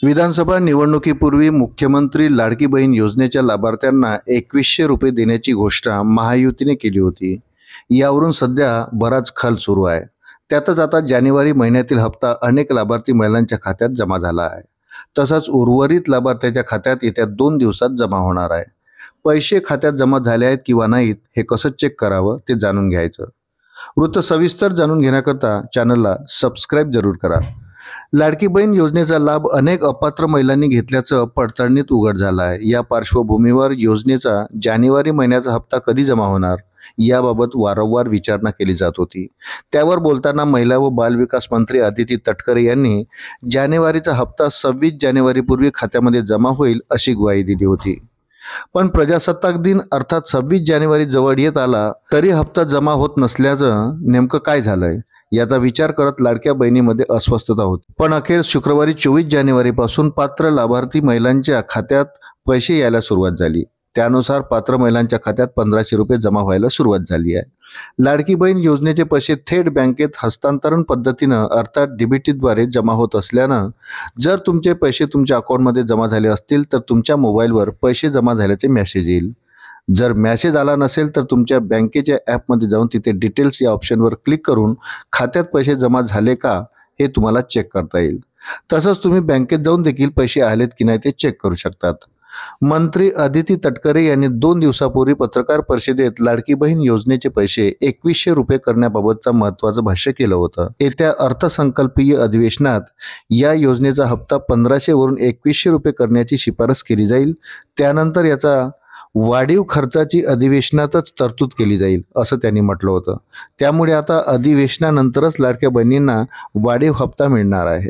विधानसभा निवडणुकीपूर्वी मुख्यमंत्री लाडकी बहीण योजनेच्या लाभार्थ्यांना 2100 रुपये देण्याची घोषणा महायुतीने केली होती. यावरून सध्या बराच खल सुरू आहे. त्यातच आता जानेवारी महिन्यातील हप्ता अनेक लाभार्थी महिलांच्या खात्यात जमा झाला आहे. तसंच उर्वरित लाभार्थ्याच्या खात्यात येत्या 2 दिवसात जमा होणार आहे. पैसे खात्यात जमा झाले आहेत किंवा नाहीत हे कसं चेक करावं ते जाणून घ्यायचं. वृत्त सविस्तर जाणून घेण्याकरता चॅनलला सबस्क्राईब जरूर करा. लाडकी बहीण योजनेचा लाभ अनेक अपात्र महिलांनी घेतल्याचं पडताळणीत उघड झालं आहे. या पार्श्वभूमीवर योजनेचा जानेवारी महिन्याचा हप्ता कधी जमा होणार याबाबत वारंवार विचारणा केली जात होती. त्यावर बोलताना महिला व बालविकास मंत्री अदिती तटकरे यांनी जानेवारीचा हप्ता 26 जानेवारीपूर्वी खात्यामध्ये जमा होईल अशी ग्वाही दिली होती. पण प्रजासत्ताक दिन अर्थात 26 जानेवारी जवळ येत आला तरी हप्ता जमा होत नसल्याचं नेमकं काय झालंय याचा विचार करत लाडक्या बहिणीमध्ये अस्वस्थता होती. पण अखेर शुक्रवारी 24 जानेवारीपासून पात्र लाभार्थी महिलांच्या खात्यात पैसे यायला सुरुवात झाली. त्यानुसार पात्र महिलांच्या खात्यात 1500 रुपये जमा व्हायला सुरुवात झाली आहे. लाडकी बहीण योजनेचे पैसे थेट बँकेत हस्तांतरण पद्धतीनं अर्थात डीबीटीद्वारे जमा होत असल्यानं जर तुमचे पैसे तुमच्या अकाउंटमध्ये जमा झाले असतील तर तुमच्या मोबाईलवर पैसे जमा झाल्याचे मेसेज येईल. जर मेसेज आला नसेल तर तुमच्या बँकेच्या ॲपमध्ये जाऊन तिथे डिटेल्स या ऑप्शनवर क्लिक करून खात्यात पैसे जमा झाले का हे तुम्हाला चेक करता येईल. तसंच तुम्ही बँकेत जाऊन देखील पैसे आलेत की नाही ते चेक करू शकतात. मंत्री अदिती तटकरे यांनी 2 दिवसापूर्वी पत्रकार परिषदेत लाडकी बहीण योजनेचे पैसे 2100 रुपये करण्याबाबतचं महत्त्वाचं भाष्य केलं होतं. येत्या अर्थसंकल्पीय अधिवेशनात या योजनेचा हप्ता 1500 वरून 2100 रुपये करण्याची शिफारस केली जाईल. त्यानंतर याचा वाढीव खर्चाची अधिवेशनातच तरतूद केली जाईल असं त्यांनी म्हटलं होतं. त्यामुळे आता अधिवेशनानंतरच लाडक्या बहिणींना वाढीव हप्ता मिळणार आहे.